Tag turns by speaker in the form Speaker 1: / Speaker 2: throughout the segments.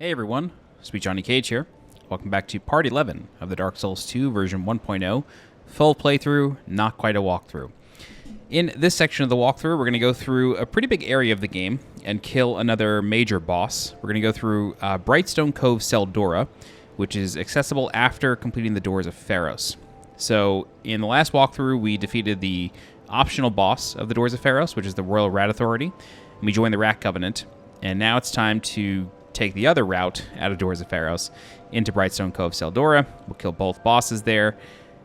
Speaker 1: Hey everyone, SweetJohnnyCage here. Welcome back to Part 11 of the Dark Souls 2 version 1.0 full playthrough, not quite a walkthrough. In this section of the walkthrough, we're going to go through a pretty big area of the game and kill another major boss. We're going to go through Brightstone Cove Tseldora, which is accessible after completing the Doors of Pharos. So in the last walkthrough, we defeated the optional boss of the Doors of Pharos, which is the Royal Rat Authority, and we joined the Rat Covenant. And now it's time to take the other route out of Doors of Pharos into Brightstone Cove Tseldora. We'll kill both bosses there,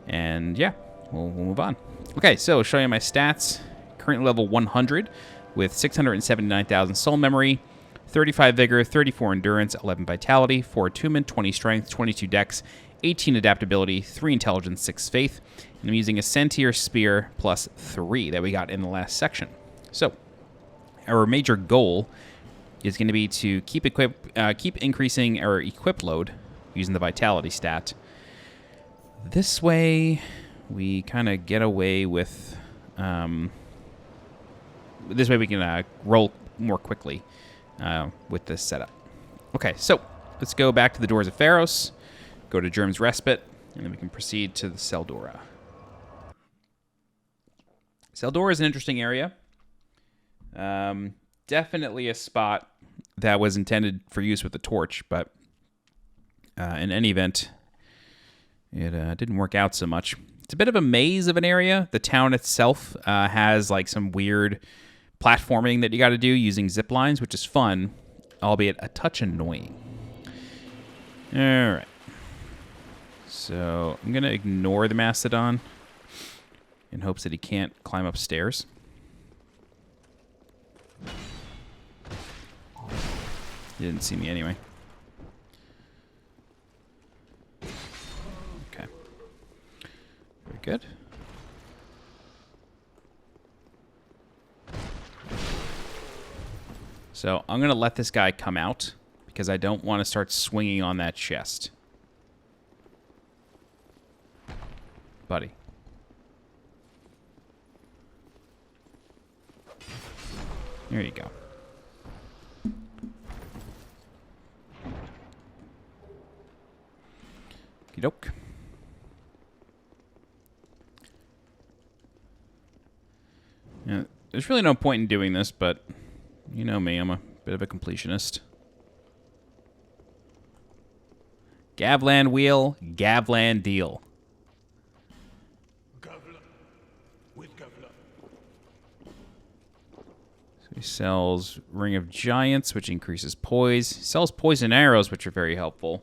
Speaker 1: and yeah, we'll move on. Okay, so show you my stats. Currently level 100 with 679,000 soul memory, 35 vigor, 34 endurance, 11 vitality, 4 attunement, 20 strength, 22 dex, 18 adaptability, 3 intelligence, 6 faith, and I'm using a Sentier Spear plus 3 that we got in the last section. So our major goal is going to be to keep increasing our equip load using the vitality stat. This way, we kind of get away with. This way, we can roll more quickly with this setup. Okay, so let's go back to the Doors of Pharos, go to Germ's Respite, and then we can proceed to the Tseldora. Tseldora is an interesting area. Definitely a spot that was intended for use with the torch, but in any event, it didn't work out so much. It's a bit of a maze of an area. The town itself has like some weird platforming that you got to do using zip lines, which is fun, albeit a touch annoying. All right. So I'm going to ignore the Mastodon in hopes that he can't climb upstairs. He didn't see me anyway. Okay. Very good. So I'm going to let this guy come out because I don't want to start swinging on that chest. Buddy. There you go. Okey-doke. Yeah, there's really no point in doing this, but you know me, I'm a bit of a completionist. Gavlan wheel, Gavlan deal. So he sells Ring of Giants, which increases poise. He sells poison arrows, which are very helpful.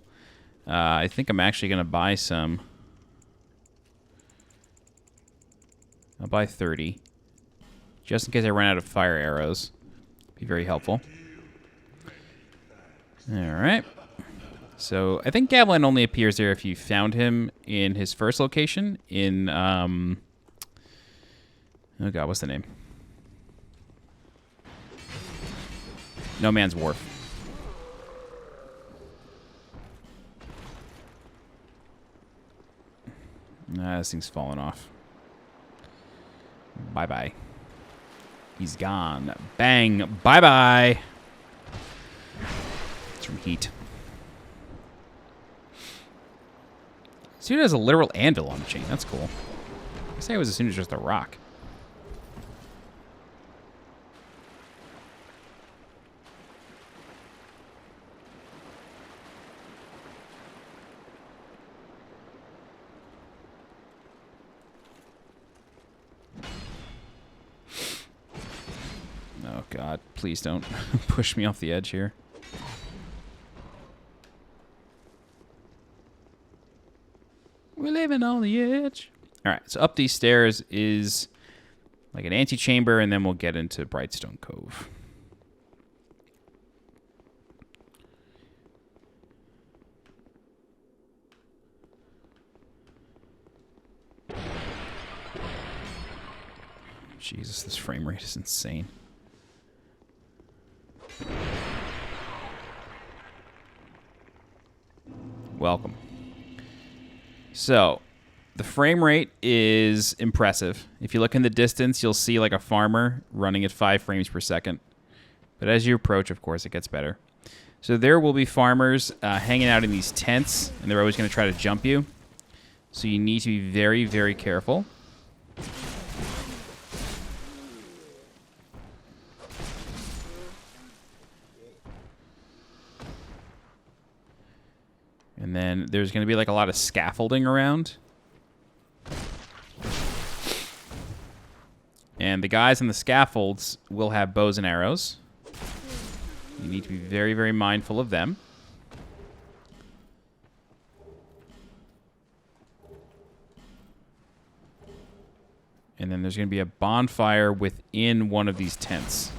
Speaker 1: I think I'm actually going to buy some. I'll buy 30. Just in case I run out of fire arrows. Be very helpful. Alright. So, I think Gavlan only appears there if you found him in his first location. In, oh god, what's the name? No Man's Wharf. Nah, this thing's falling off. Bye-bye. He's gone. Bang. Bye-bye. It's from heat. This dude has a literal anvil on the chain. That's cool. I guess I was assuming it was just a rock. Oh, God. Please don't push me off the edge here. We're living on the edge. All right, so up these stairs is like an antechamber, and then we'll get into Brightstone Cove. Jesus, this frame rate is insane. Welcome. So, the frame rate is impressive. If you look in the distance, you'll see like a farmer running at 5 frames per second. But as you approach, of course, it gets better. So there will be farmers hanging out in these tents, and they're always going to try to jump you. So you need to be very, very careful. And then there's going to be like a lot of scaffolding around. And the guys on the scaffolds will have bows and arrows. You need to be very, very mindful of them. And then there's going to be a bonfire within one of these tents.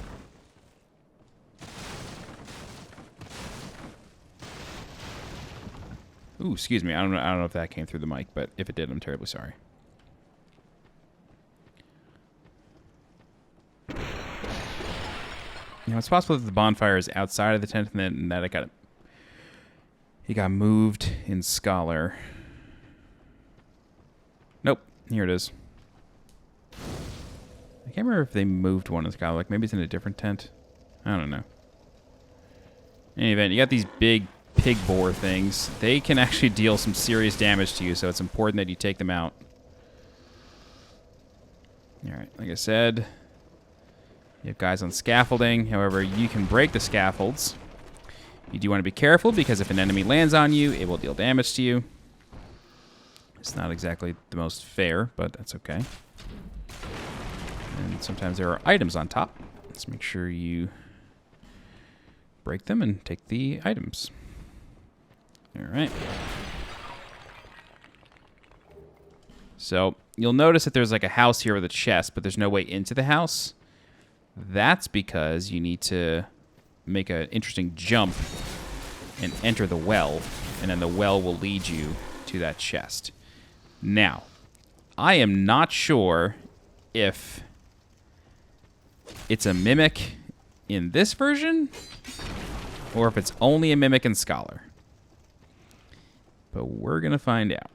Speaker 1: Ooh, excuse me. I don't know if that came through the mic, but if it did, I'm terribly sorry. You know, it's possible that the bonfire is outside of the tent and that it got moved in Scholar. Nope. Here it is. I can't remember if they moved one in Scholar. Like, maybe it's in a different tent. I don't know. In any event, you got these big pig boar things. They can actually deal some serious damage to you, so it's important that you take them out. Alright, like I said, you have guys on scaffolding. However, you can break the scaffolds. You do want to be careful, because if an enemy lands on you, it will deal damage to you. It's not exactly the most fair, but that's okay. And sometimes there are items on top. Let's make sure you break them and take the items. Alright. So, you'll notice that there's like a house here with a chest, but there's no way into the house. That's because you need to make an interesting jump and enter the well, and then the well will lead you to that chest. Now, I am not sure if it's a mimic in this version, or if it's only a mimic in Scholar. But we're going to find out.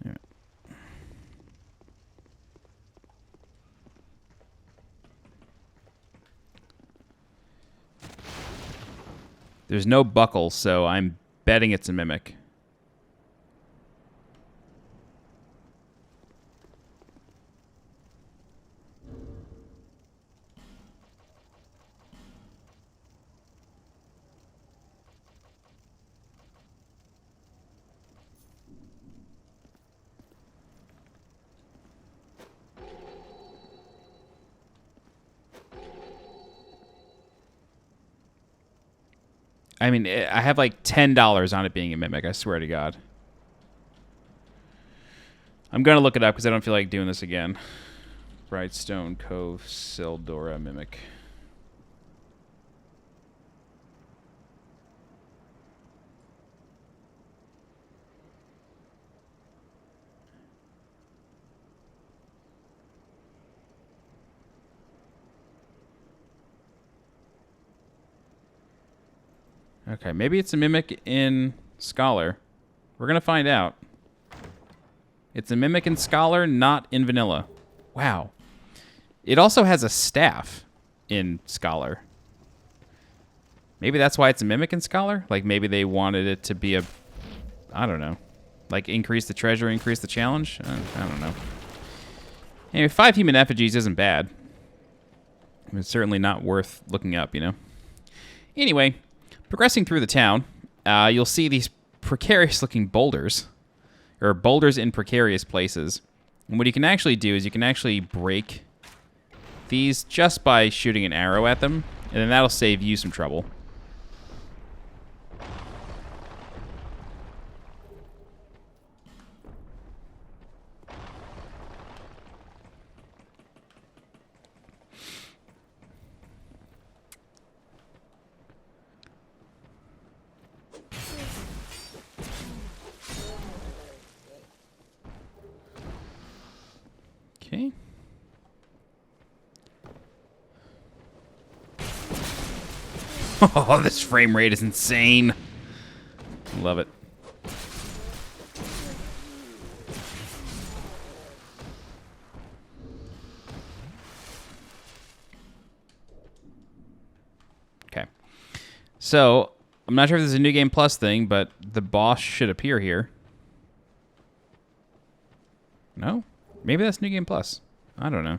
Speaker 1: All right. There's no buckle, so I'm betting it's a mimic. I mean, I have like $10 on it being a mimic, I swear to God. I'm going to look it up because I don't feel like doing this again. Brightstone Cove Tseldora mimic. Okay, maybe it's a mimic in Scholar. We're going to find out. It's a mimic in Scholar, not in Vanilla. Wow. It also has a staff in Scholar. Maybe that's why it's a mimic in Scholar? Like, maybe they wanted it to be a... I don't know. Like, increase the treasure, increase the challenge? I don't know. Anyway, 5 human effigies isn't bad. I mean, it's certainly not worth looking up, you know? Anyway... Progressing through the town, you'll see these precarious-looking boulders, or boulders in precarious places. And what you can actually do is you can actually break these just by shooting an arrow at them, and then that'll save you some trouble. Okay. Oh, this frame rate is insane. Love it. So, I'm not sure if this is a New Game Plus thing, but the boss should appear here. No? Maybe that's New Game Plus. I don't know.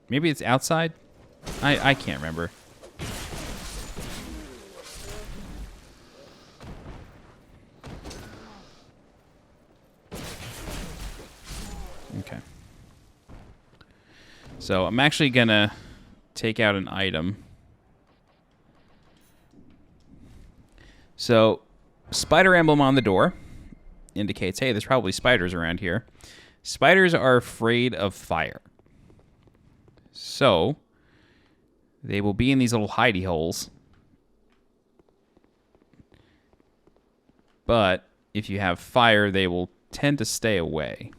Speaker 1: Maybe it's outside? I can't remember. Okay. So I'm actually going to take out an item. So spider emblem on the door indicates, hey, there's probably spiders around here. Spiders are afraid of fire. So they will be in these little hidey holes. But if you have fire, they will tend to stay away.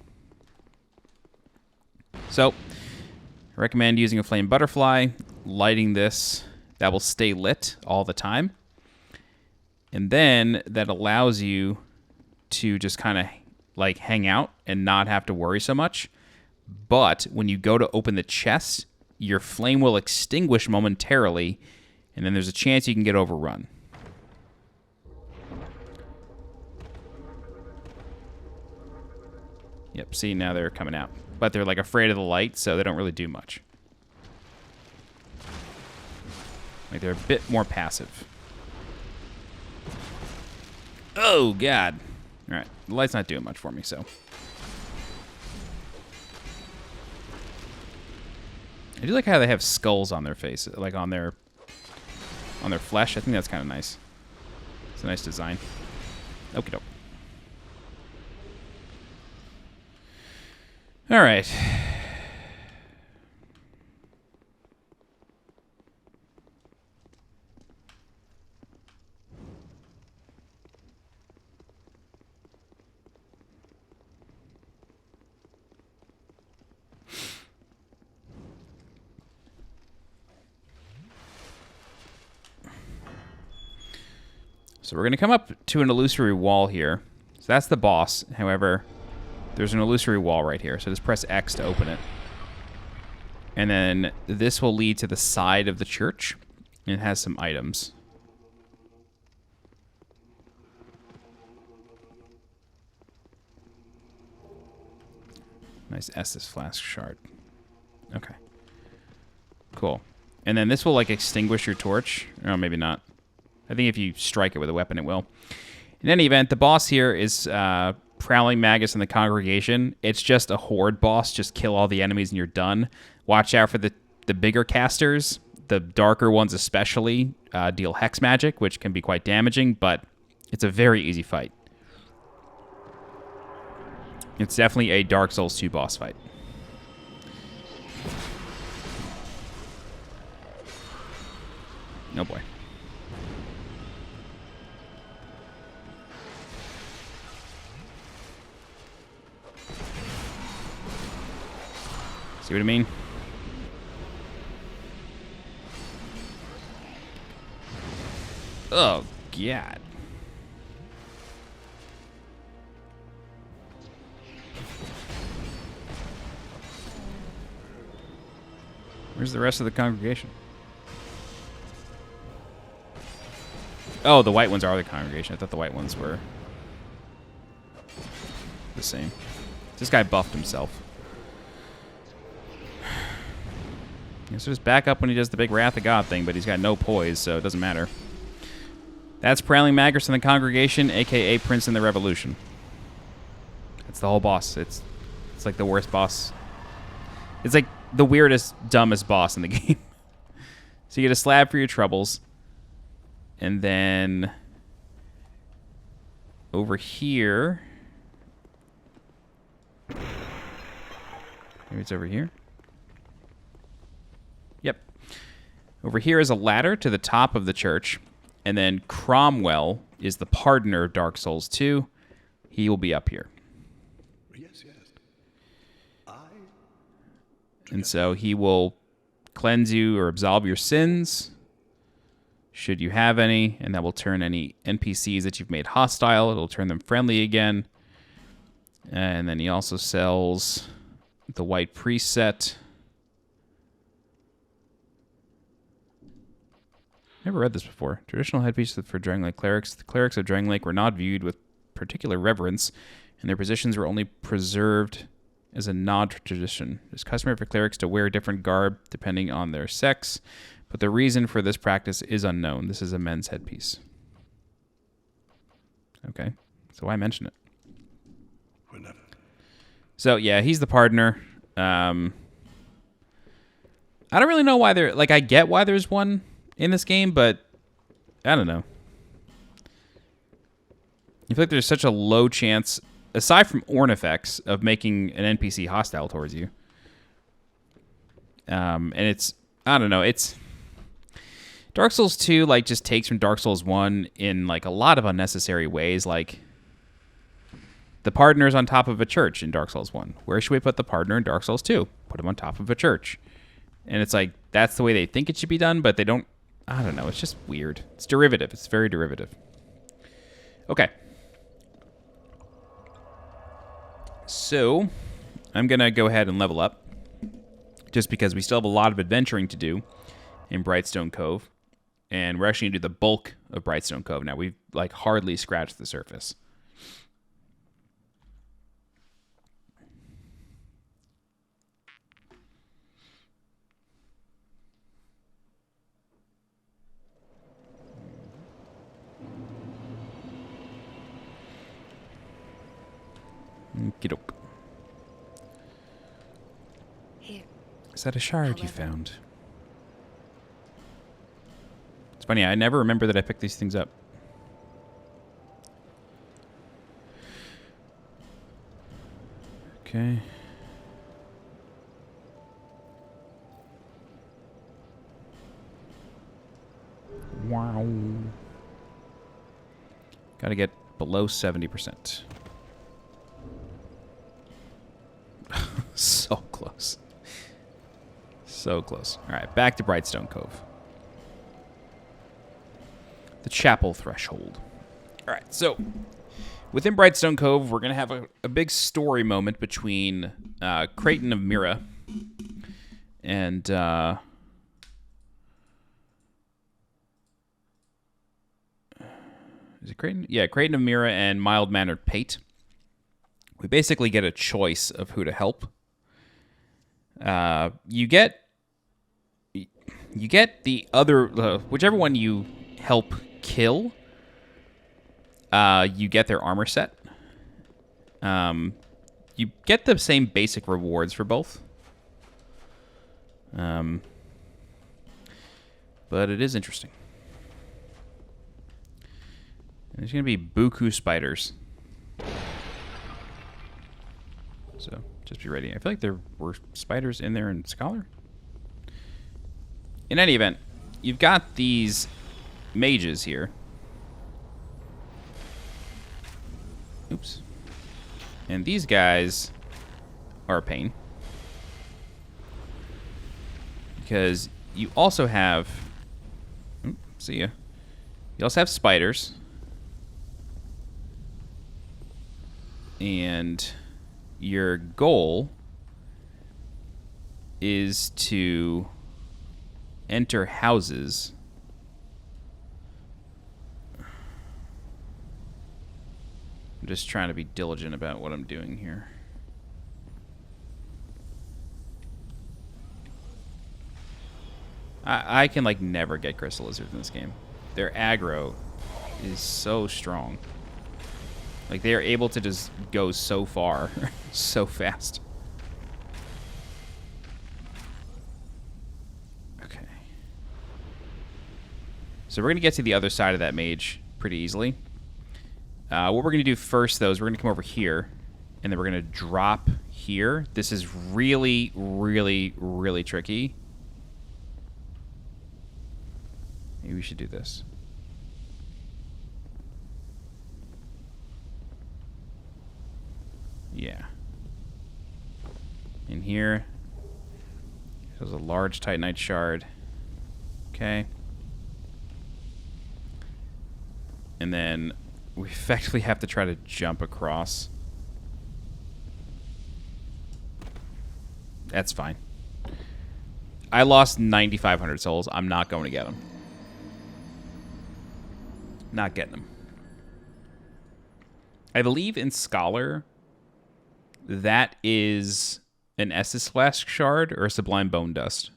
Speaker 1: So I recommend using a flame butterfly, lighting this. That will stay lit all the time. And then that allows you to just kind of like hang out and not have to worry so much. But when you go to open the chest, your flame will extinguish momentarily, and then there's a chance you can get overrun. Yep, see, now they're coming out. But they're like afraid of the light, so they don't really do much. Like they're a bit more passive. Oh, God. All right, the light's not doing much for me, so. I do like how they have skulls on their face, like on their flesh. I think that's kind of nice. It's a nice design. Okie doke. All right. So we're going to come up to an illusory wall here. So that's the boss. However, there's an illusory wall right here. So just press X to open it. And then this will lead to the side of the church. And it has some items. Nice Estus flask shard. Okay. Cool. And then this will like extinguish your torch. Oh, maybe not. I think if you strike it with a weapon, it will. In any event, the boss here is Prowling, Magus, and the Congregation. It's just a horde boss. Just kill all the enemies and you're done. Watch out for the bigger casters. The darker ones especially deal hex magic, which can be quite damaging, but it's a very easy fight. It's definitely a Dark Souls 2 boss fight. Oh boy. See what I mean? Oh, God. Where's the rest of the congregation? Oh, the white ones are the congregation. I thought the white ones were the same. This guy buffed himself. So just back up when he does the big Wrath of God thing, but he's got no poise, so it doesn't matter. That's Prowling Magus and the Congregation, a.k.a. Prince in the Revolution. That's the whole boss. It's like the worst boss. It's like the weirdest, dumbest boss in the game. So you get a slab for your troubles. And then over here... Maybe it's over here? Yep. Over here is a ladder to the top of the church. And then Cromwell is the pardoner of Dark Souls 2. He will be up here.
Speaker 2: Yes, yes.
Speaker 1: And so he will cleanse you or absolve your sins, should you have any, and that will turn any NPCs that you've made hostile. It'll turn them friendly again. And then he also sells the White Priest set. Never read this before. Traditional headpiece for Drangleic clerics. The clerics of Drangleic were not viewed with particular reverence, and their positions were only preserved as a nod to tradition. It is customary for clerics to wear different garb depending on their sex, but the reason for this practice is unknown. This is a men's headpiece. Okay, so why mention it?
Speaker 2: Whenever.
Speaker 1: So yeah, he's the partner. I don't really know why there. Like, I get why there's one in this game, but I don't know. I feel like there's such a low chance, aside from Ornifex, of making an NPC hostile towards you. And it's, I don't know, it's... Dark Souls 2, like, just takes from Dark Souls 1 in, like, a lot of unnecessary ways. Like, the partner's on top of a church in Dark Souls 1. Where should we put the partner in Dark Souls 2? Put him on top of a church. And it's like, that's the way they think it should be done, but they don't... I don't know, it's just weird. It's derivative. It's very derivative. Okay. So, I'm going to go ahead and level up. Just because we still have a lot of adventuring to do in Brightstone Cove. And we're actually going to do the bulk of Brightstone Cove now. We've, like, hardly scratched the surface. Okey-doke.
Speaker 3: Here.
Speaker 1: Is that a shard you found? It's funny, I never remember that I picked these things up. Okay. Wow. Gotta get below 70%. So close. So close. All right, back to Brightstone Cove. The chapel threshold. All right, so within Brightstone Cove, we're going to have a big story moment between Creighton of Mira and... is it Creighton? Yeah, Creighton of Mira and mild-mannered Pate. We basically get a choice of who to help. You get the other, whichever one you help kill, you get their armor set. You get the same basic rewards for both. But it is interesting. There's going to be buku spiders. So, just be ready. I feel like there were spiders in there in Scholar. In any event, you've got these mages here. Oops. And these guys are a pain. Because you also have... see ya. You also have spiders. And... your goal is to enter houses. I'm just trying to be diligent about what I'm doing here. I can, like, never get crystal lizards in this game. Their aggro is so strong. Like, they are able to just go so far, so fast. Okay. So we're going to get to the other side of that mage pretty easily. What we're going to do first, though, is we're going to come over here, and then we're going to drop here. This is really, really, really tricky. Maybe we should do this. Yeah. In here, there's a large Titanite shard. Okay. And then we effectively have to try to jump across. That's fine. I lost 9,500 souls. I'm not going to get them. Not getting them. I believe in Scholar, that is an Estus Flask shard or a Sublime Bone Dust.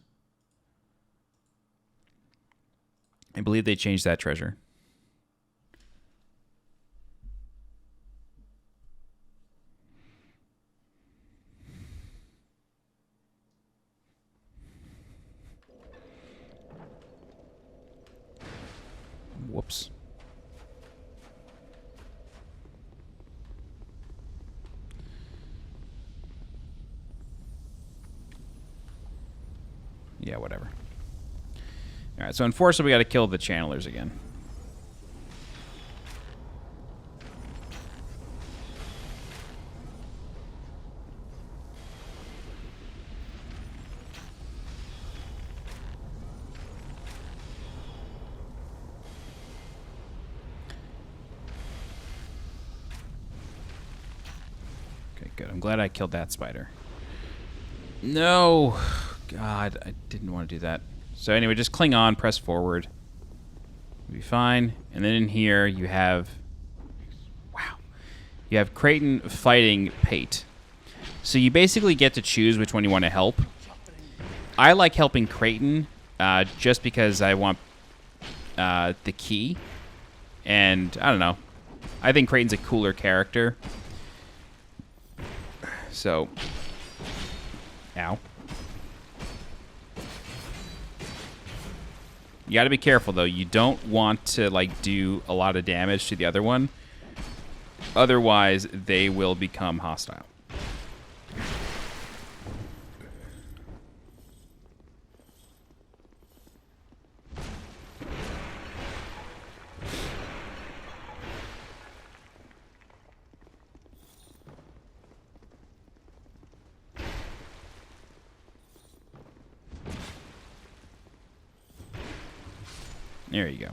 Speaker 1: I believe they changed that treasure. Whoops. Yeah, whatever. Alright, so unfortunately we gotta kill the channelers again. Okay, good. I'm glad I killed that spider. No! God, I didn't want to do that. So anyway, just cling on, press forward. You'll be fine. And then in here you have... Wow. You have Creighton fighting Pate. So you basically get to choose which one you want to help. I like helping Creighton just because I want the key. And, I don't know. I think Creighton's a cooler character. So... Ow. You got to be careful, though. You don't want to, like, do a lot of damage to the other one. Otherwise, they will become hostile. There you go.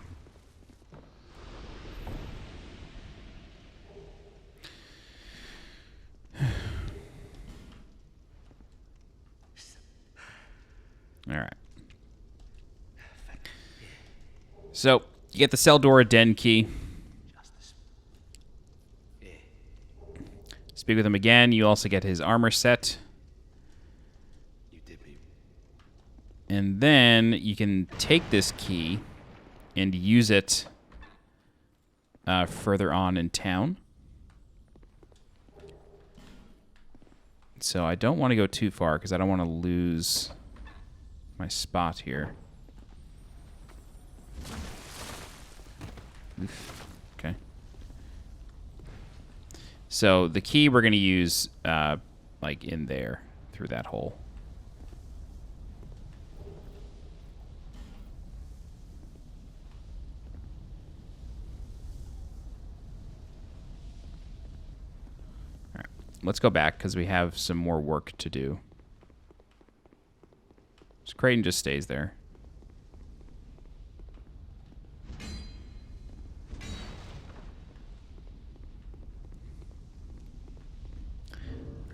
Speaker 1: All right. So, you get the Tseldora Den key. Speak with him again. You also get his armor set. And then you can take this key and use it further on in town. So I don't want to go too far because I don't want to lose my spot here. Oof. Okay. So the key we're going to use like in there through that hole. Let's go back because we have some more work to do. So Creighton just stays there.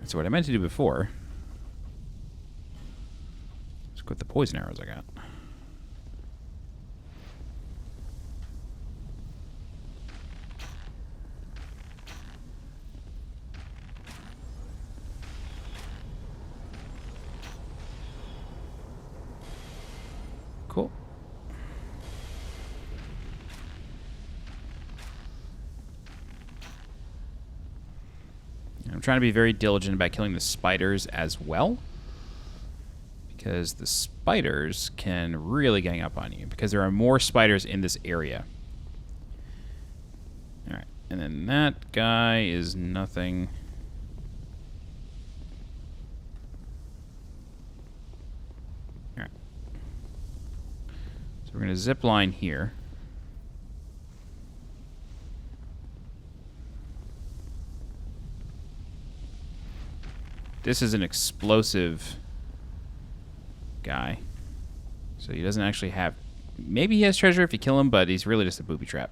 Speaker 1: So what I meant to do before is quit the poison arrows I got. Cool. I'm trying to be very diligent about killing the spiders as well, because the spiders can really gang up on you because there are more spiders in this area. All right, and then that guy is nothing. We're going to zip line here. This is an explosive guy. So he doesn't actually have... Maybe he has treasure if you kill him, but he's really just a booby trap.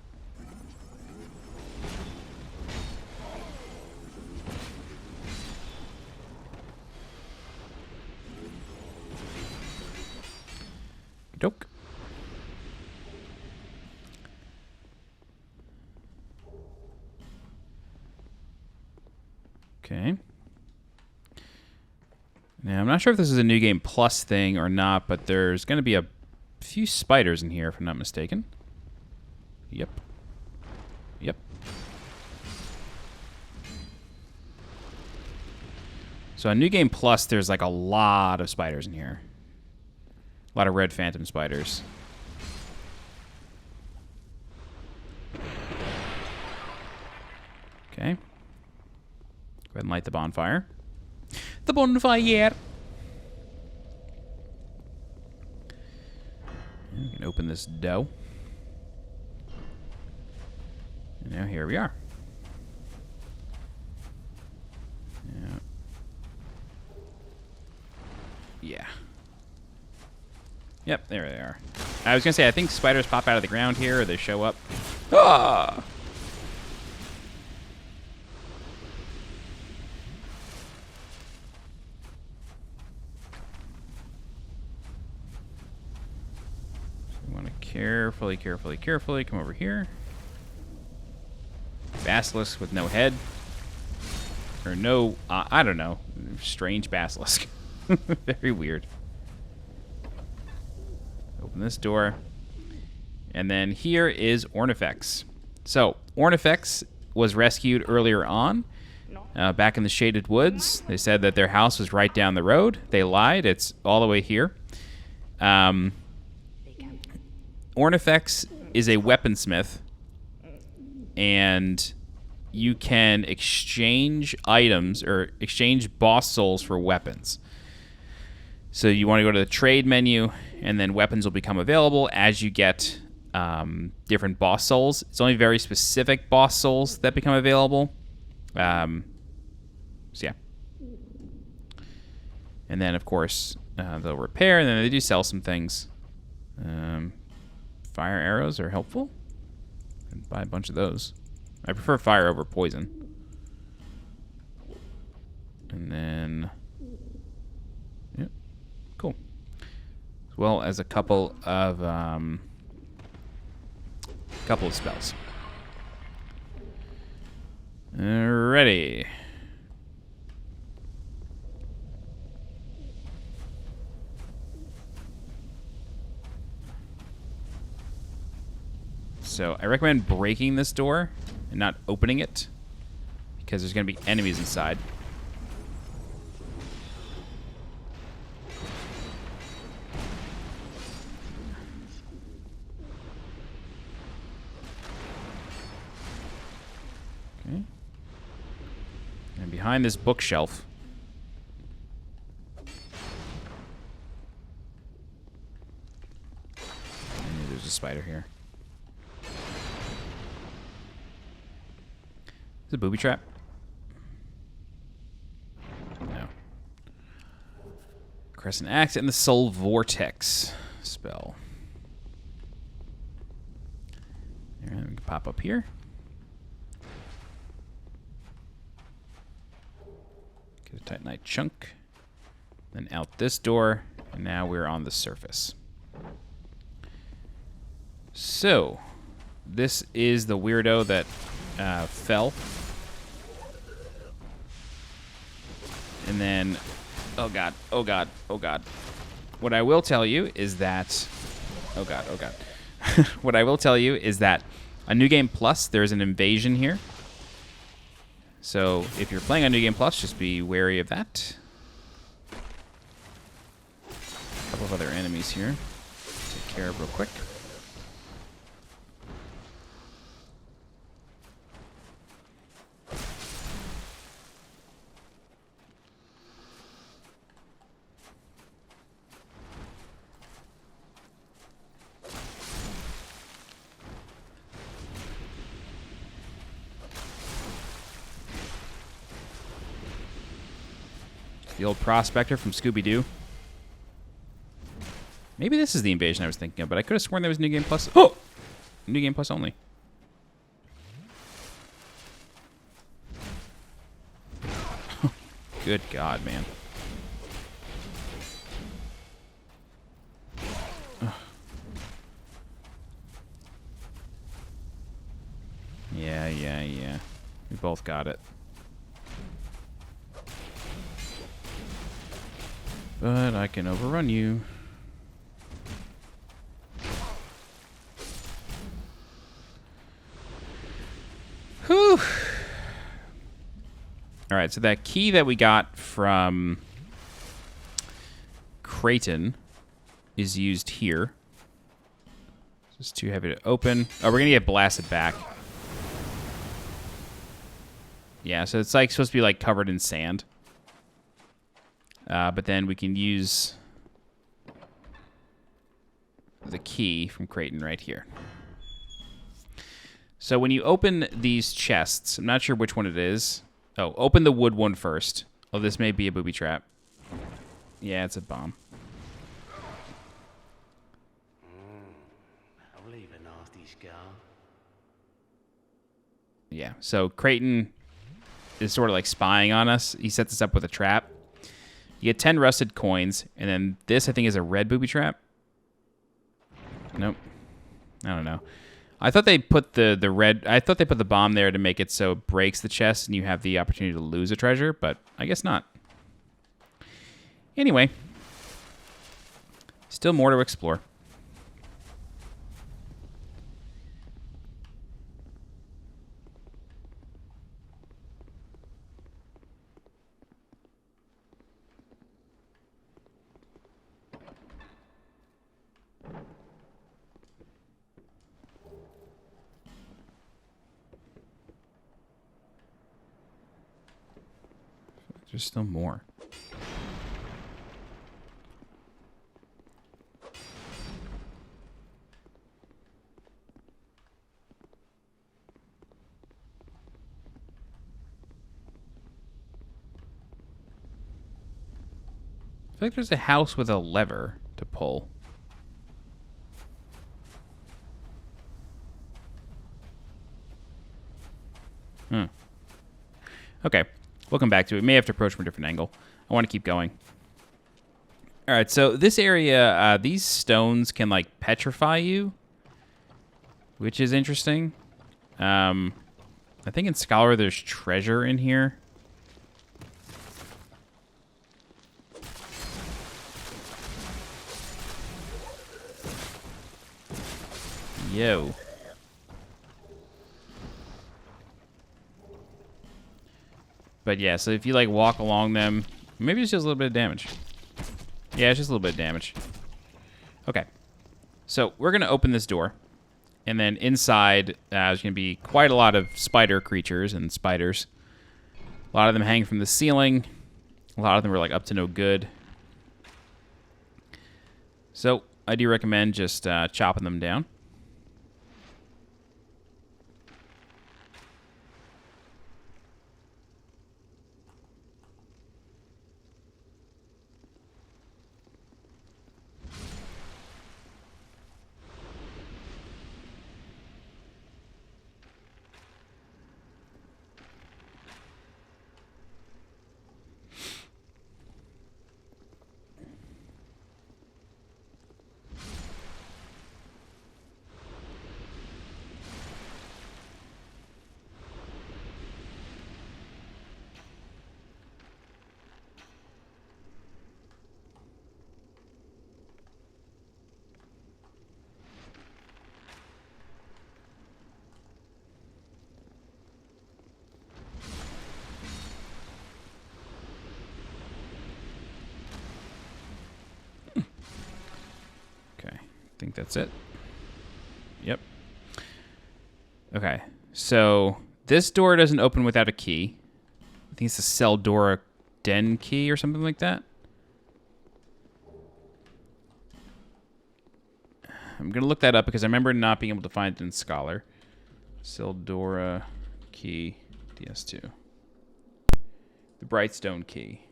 Speaker 1: Doke. Okay. Now, I'm not sure if this is a New Game Plus thing or not, but there's going to be a few spiders in here, if I'm not mistaken. Yep. Yep. So on New Game Plus, there's like a lot of spiders in here. A lot of red phantom spiders. Okay. Go ahead and light the bonfire. The bonfire! And we can open this door. And now here we are. Yeah. Yep, there they are. I was going to say, I think spiders pop out of the ground here, or they show up. Ah! Carefully, carefully, carefully come over here. Basilisk with no head. Or no, I don't know. Strange basilisk. Very weird. Open this door. And then here is Ornifex. So, Ornifex was rescued earlier on. Back in the Shaded Woods. They said that their house was right down the road. They lied. It's all the way here. Ornifex is a weaponsmith, and you can exchange items or exchange boss souls for weapons. So you want to go to the trade menu, and then weapons will become available as you get different boss souls. It's only very specific boss souls that become available. So yeah. And then, of course, they'll repair, and then they do sell some things. Fire arrows are helpful. And buy a bunch of those. I prefer fire over poison. And then, yep, cool. As well as a couple of spells. Alrighty. So I recommend breaking this door and not opening it, because there's going to be enemies inside. Okay. And behind this bookshelf, there's a spider here. Is it a booby trap? No. Crescent Axe and the Soul Vortex spell. And we can pop up here. Get a Titanite chunk. Then out this door. And now we're on the surface. So, this is the weirdo that fell. And then, oh god, oh god, oh god. What I will tell you is that, oh god, oh god. What I will tell you is that on New Game Plus, there's an invasion here. So if you're playing on New Game Plus, just be wary of that. A couple of other enemies here. Take care of real quick. The old prospector from Scooby-Doo. Maybe this is the invasion I was thinking of, but I could have sworn there was New Game Plus. Oh! New Game Plus only. Good God, man. Yeah. We both got it. But I can overrun you. Whew. Alright, so that key that we got from Creighton is used here. It's too heavy to open. Oh, we're going to get blasted back. Yeah, so it's like supposed to be like covered in sand. But then we can use the key from Creighton right here. So when you open these chests, I'm not sure which one it is. Oh, open the wood one first. Oh, this may be a booby trap. Yeah, it's a bomb.
Speaker 3: I'll leave a nasty scar.
Speaker 1: Yeah, so Creighton is sort of like spying on us. He sets us up with a trap. You get 10 rusted coins, and then this, I think, is a red booby trap. Nope. I don't know. I thought they put the red... I thought they put the bomb there to make it so it breaks the chest and you have the opportunity to lose a treasure, but I guess not. Anyway. Still more to explore. There's still more. I feel like there's a house with a lever to pull. Okay. Welcome back to it. May have to approach from a different angle. I want to keep going. All right, so this area, these stones can, like, petrify you, which is interesting. I think in Scholar there's treasure in here. Yo. But yeah, so if you like walk along them, maybe it's just a little bit of damage. Yeah, it's just a little bit of damage. Okay. So we're going to open this door. And then inside, there's going to be quite a lot of spider creatures and spiders. A lot of them hang from the ceiling. A lot of them are like up to no good. So I do recommend just chopping them down. I think that's it. Yep. Okay, so this door doesn't open without a key. I think it's a Tseldora den key or something like that. I'm going to look that up because I remember not being able to find it in Scholar. Tseldora key DS2. The Brightstone key.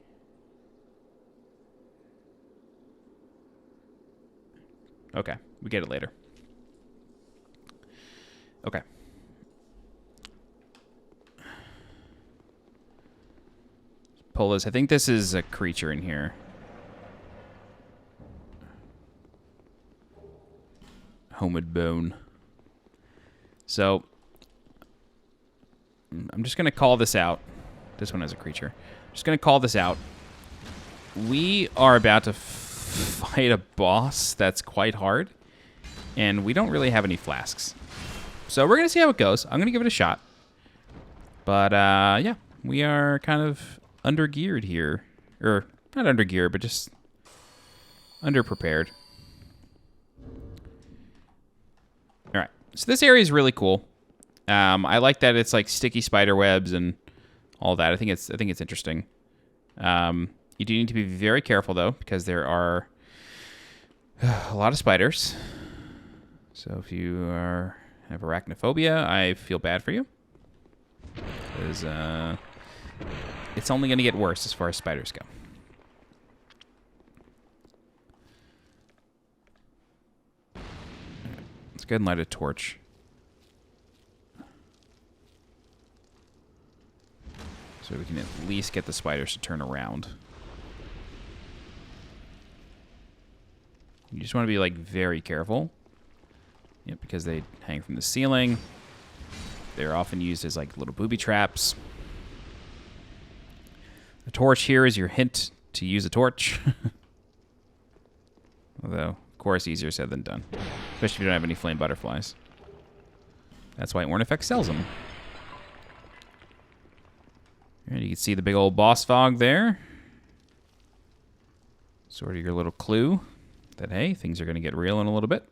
Speaker 1: Okay, we get it later. Okay. Pull this. I think this is a creature in here. Homid bone. So, I'm just going to call this out. This one has a creature. I'm just going to call this out. we are about to fight a boss that's quite hard, and we don't really have any flasks. So we're going to see how it goes. I'm going to give it a shot. But, yeah, we are kind of under-geared here. Or, not under-geared, but just under-prepared. Alright, so this area is really cool. I like that it's like sticky spider webs and all that. I think it's interesting. You do need to be very careful, though, because there are a lot of spiders. So if you have arachnophobia, I feel bad for you. Because it's only going to get worse as far as spiders go. Let's go ahead and light a torch. So we can at least get the spiders to turn around. You just want to be, like, very careful. Yep, because they hang from the ceiling. They're often used as, like, little booby traps. The torch here is your hint to use a torch. Although, of course, easier said than done. Especially if you don't have any flame butterflies. That's why Ornifex sells them. And you can see the big old boss fog there. Sort of your little clue that, hey, things are going to get real in a little bit.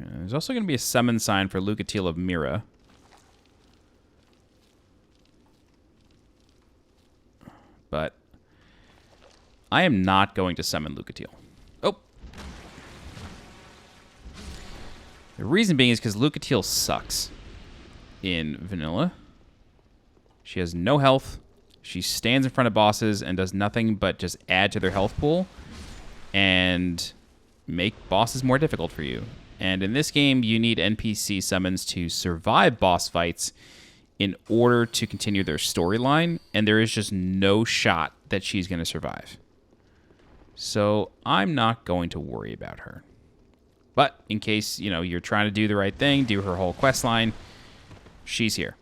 Speaker 1: There's also going to be a summon sign for Lucatiel of Mira. But I am not going to summon Lucatiel. Oh. The reason being is because Lucatiel sucks in vanilla. She has no health. She stands in front of bosses and does nothing but just add to their health pool and make bosses more difficult for you. And in this game, you need NPC summons to survive boss fights in order to continue their storyline, and there is just no shot that she's going to survive. So I'm not going to worry about her. But in case, you know, you're trying to do the right thing, do her whole quest line, she's here.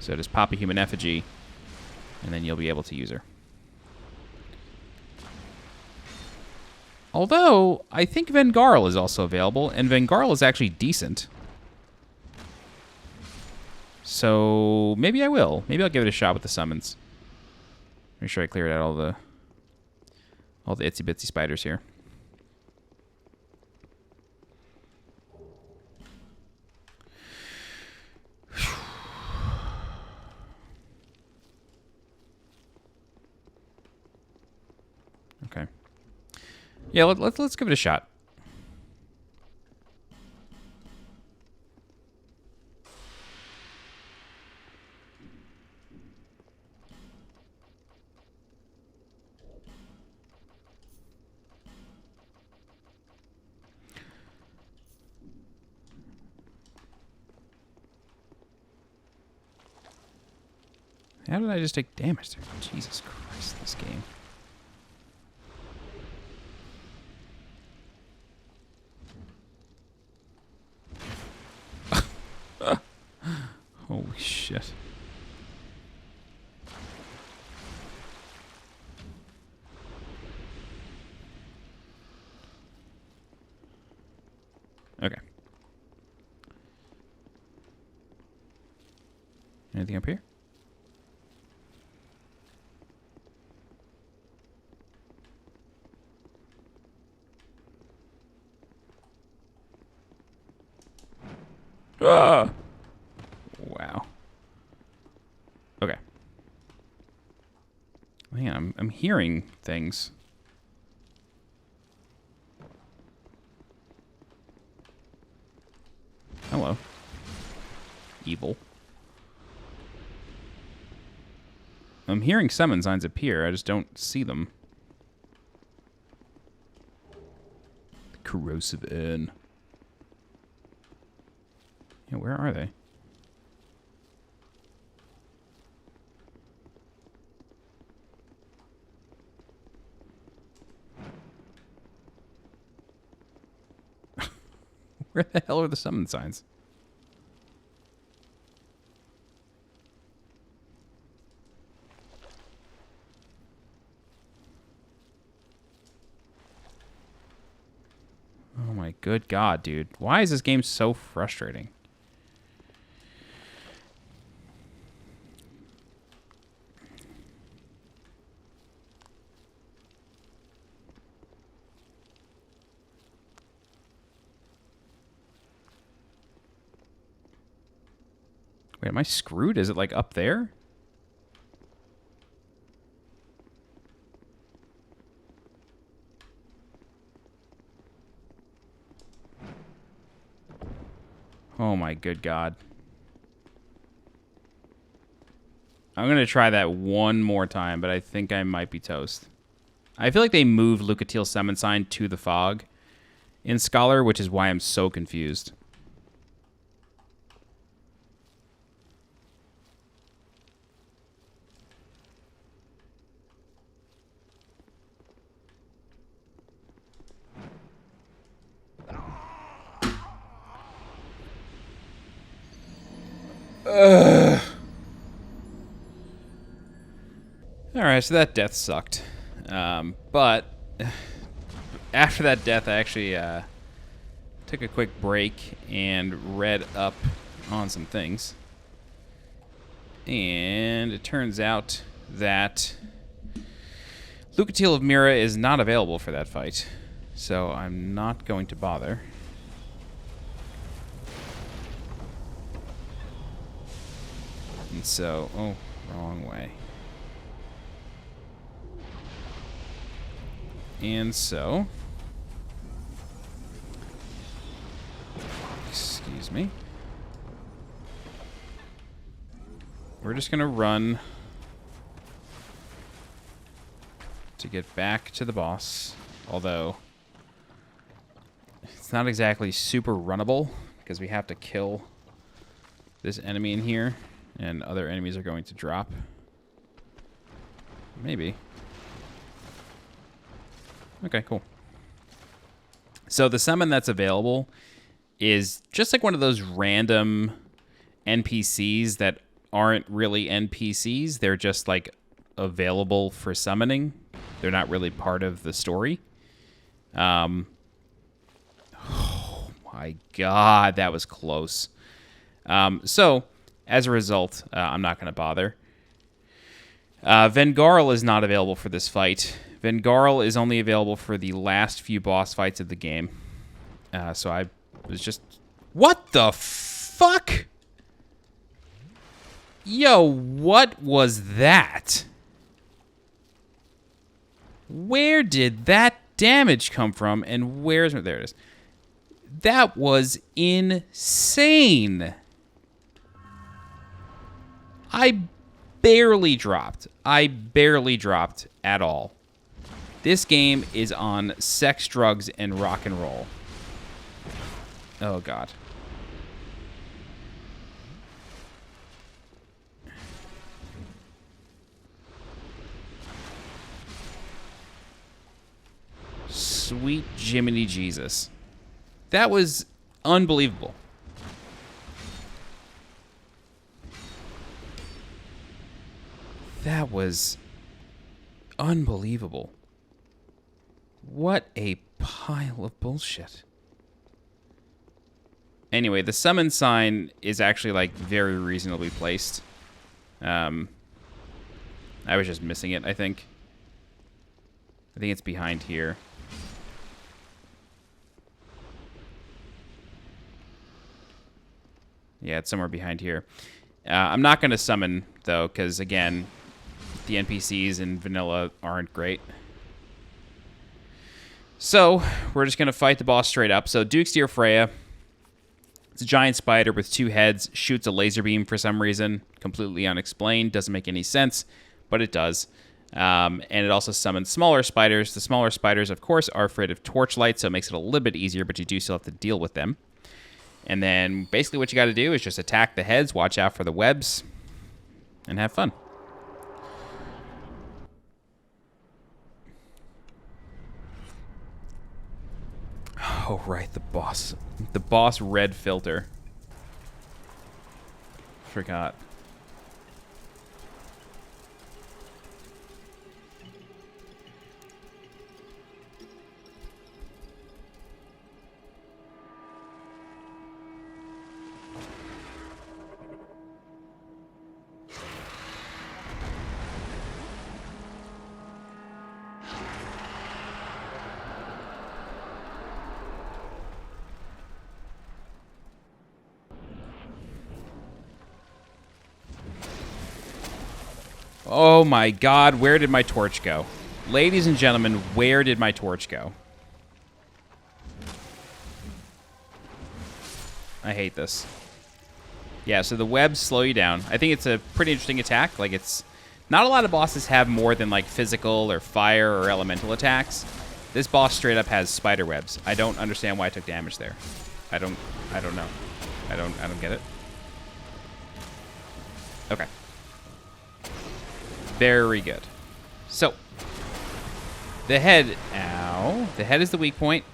Speaker 1: So just pop a human effigy, and then you'll be able to use her. Although, I think Vengarl is also available, and Vengarl is actually decent. So, maybe I will. Maybe I'll give it a shot with the summons. Make sure I cleared out all the itsy-bitsy spiders here. Okay. Yeah, let's give it a shot. How did I just take damage there? Jesus Christ, this game. Holy shit. Okay. Anything up here? Ah! Wow. Okay. Man, I'm hearing things. Hello. Evil. I'm hearing summon signs appear. I just don't see them. Corrosive Urn. Yeah, where are they? Where the hell are the summon signs? Oh my good God, dude. Why is this game so frustrating? Wait, am I screwed? Is it like up there? Oh my good God. I'm going to try that one more time, but I think I might be toast. I feel like they moved Lucatiel's summon sign to the fog in Scholar, which is why I'm so confused. Alright, so that death sucked. But after that death, I actually took a quick break and read up on some things. And it turns out that Lucatiel of Mira is not available for that fight. So I'm not going to bother. And so, oh, wrong way. And so, excuse me, we're just going to run to get back to the boss, although it's not exactly super runnable because we have to kill this enemy in here and other enemies are going to drop. Maybe. Okay, cool. So the summon that's available is just like one of those random NPCs that aren't really NPCs. They're just like available for summoning. They're not really part of the story. Oh my God, that was close. So as a result, I'm not going to bother. Vengarl is not available for this fight. Vengarl is only available for the last few boss fights of the game. So I was just... What the fuck? Yo, what was that? Where did that damage come from? And where's... There it is. That was insane. I barely dropped. I barely dropped at all. This game is on sex, drugs, and rock and roll. Oh, God. Sweet Jiminy Jesus. That was unbelievable. That was unbelievable. What a pile of bullshit. Anyway, the summon sign is actually, like, very reasonably placed. I was just missing it, I think. I think it's behind here. Yeah, it's somewhere behind here. I'm not going to summon, though, because, again, the NPCs in vanilla aren't great. So, we're just going to fight the boss straight up. So, Duke's Deer Freja. It's a giant spider with 2 heads. Shoots a laser beam for some reason. Completely unexplained. Doesn't make any sense. but it does. And it also summons smaller spiders. The smaller spiders, of course, are afraid of torchlight, so it makes it a little bit easier, but you do still have to deal with them. And then basically what you got to do is just attack the heads, watch out for the webs, and have fun. Oh, right, the boss. The boss red filter. Forgot. Oh my god, where did my torch go? Ladies and gentlemen, where did my torch go? I hate this. Yeah, so the webs slow you down. I think it's a pretty interesting attack. Like, it's... Not a lot of bosses have more than, like, physical or fire or elemental attacks. This boss straight up has spider webs. I don't understand why I took damage there. I don't know. I don't get it. Okay. Very good. So, the head... Ow. The head is the weak point.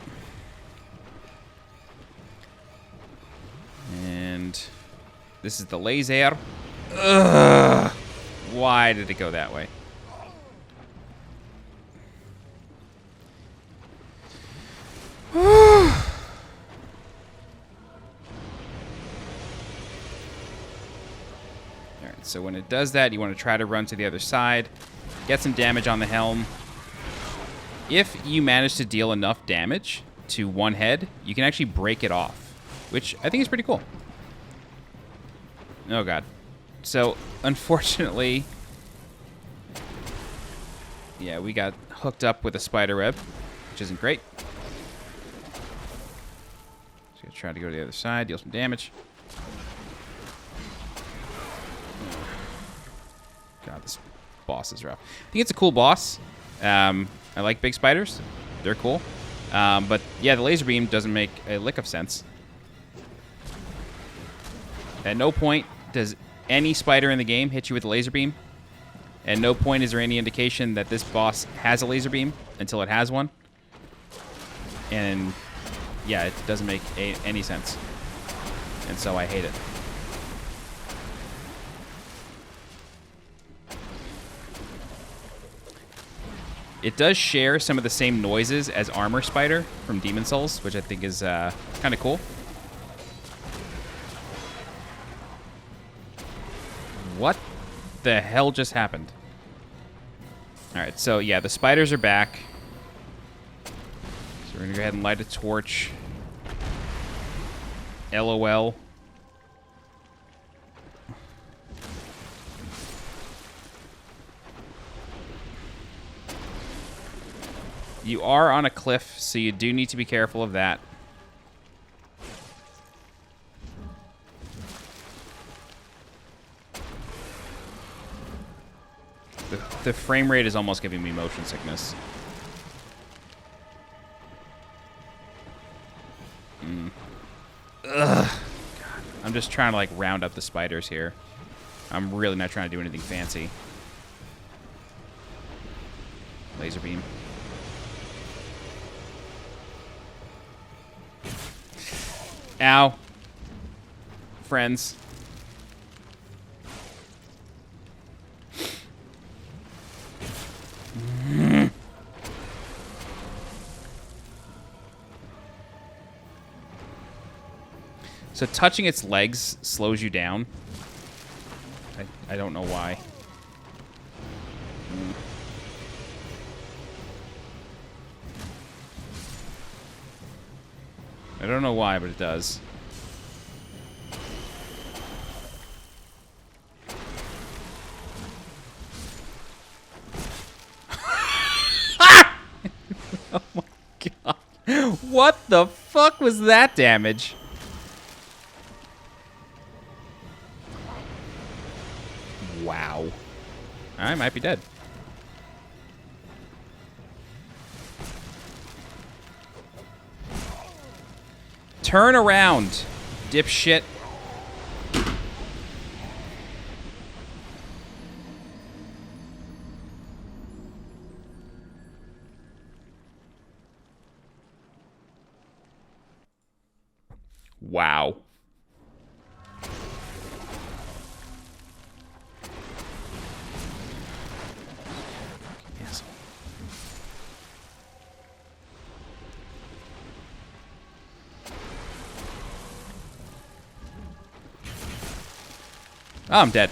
Speaker 1: And this is the laser. Ugh. Why did it go that way? So when it does that, you want to try to run to the other side, get some damage on the helm. If you manage to deal enough damage to one head, you can actually break it off, which I think is pretty cool. Oh god. So, unfortunately, yeah, we got hooked up with a spider web, which isn't great. Just gonna try to go to the other side, deal some damage. God, this boss is rough. I think it's a cool boss. I like big spiders. They're cool. But yeah, the laser beam doesn't make a lick of sense. At no point does any spider in the game hit you with a laser beam. At no point is there any indication that this boss has a laser beam until it has one. And yeah, it doesn't make any sense. And so I hate it. It does share some of the same noises as Armor Spider from Demon Souls, which I think is kind of cool. What the hell just happened? Alright, so yeah, the spiders are back. So we're going to go ahead and light a torch. LOL. You are on a cliff, so you do need to be careful of that. The frame rate is almost giving me motion sickness. Ugh. God. I'm just trying to, like, round up the spiders here. I'm really not trying to do anything fancy. Laser beam. Ow. Friends. So touching its legs slows you down. I don't know why. I don't know why, but it does. Oh my god. What the fuck was that damage? Wow. I might be dead. Turn around, dipshit. Wow. Yes. Oh, I'm dead.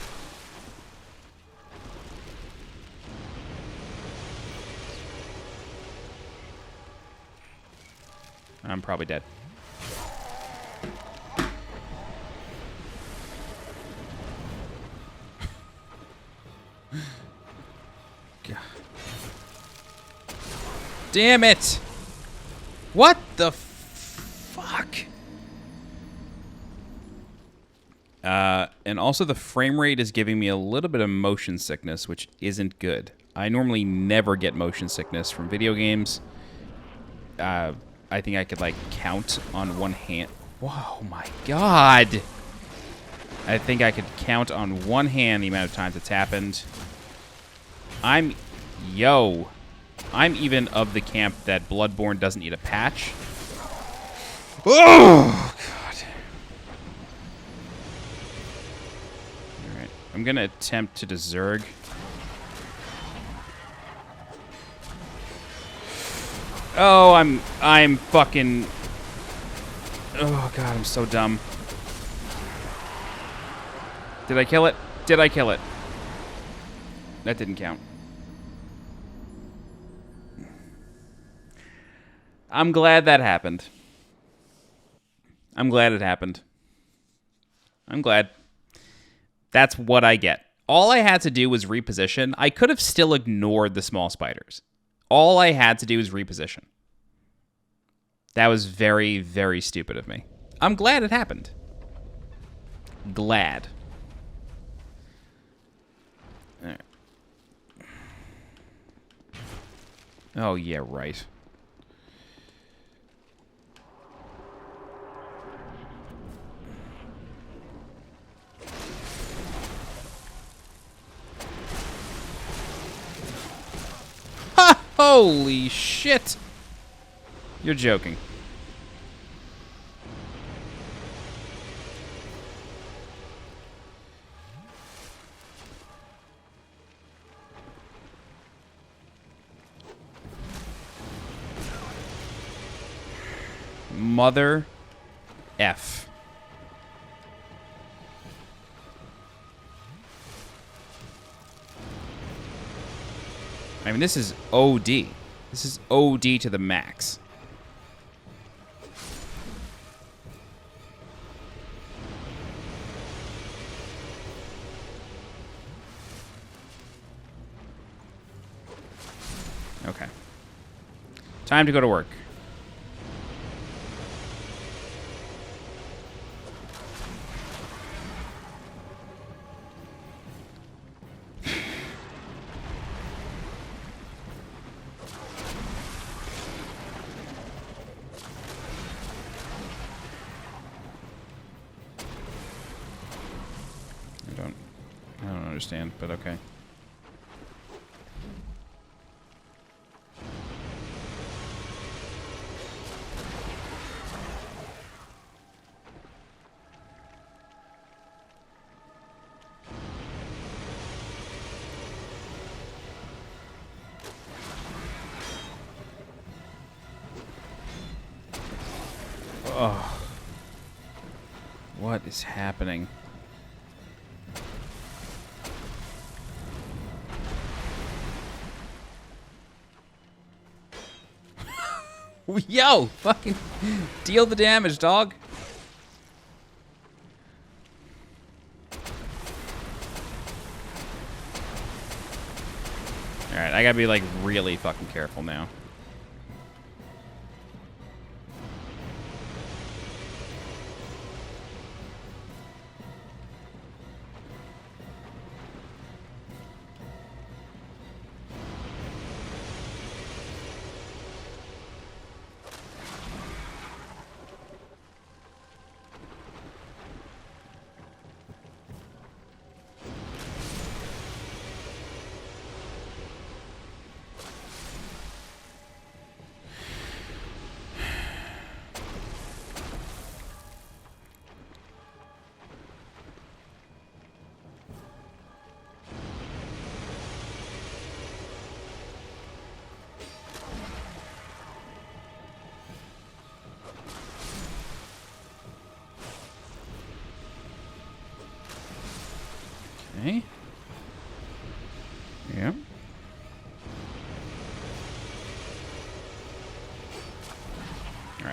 Speaker 1: I'm probably dead. Damn it! What the fuck? And also the frame rate is giving me a little bit of motion sickness, which isn't good. I normally never get motion sickness from video games. I think I could, like, count on one hand. Whoa, my God! I think I could count on one hand the amount of times it's happened. Yo. I'm even of the camp that Bloodborne doesn't need a patch. Oh, God. Alright. I'm gonna attempt to Zerg. Oh, I'm fucking... Oh, God, I'm so dumb. Did I kill it? Did I kill it? That didn't count. I'm glad that happened. I'm glad it happened. I'm glad. That's what I get. All I had to do was reposition. I could have still ignored the small spiders. All I had to do was reposition. That was very, very stupid of me. I'm glad it happened. Glad. All right. Oh, yeah, right. Ha! Holy shit! You're joking. Mother F. I mean, this is OD. This is OD to the max. Okay. Time to go to work. I don't understand, but okay. Oh. What is happening? Yo, fucking deal the damage, dog. Alright, I gotta be, like, really fucking careful now.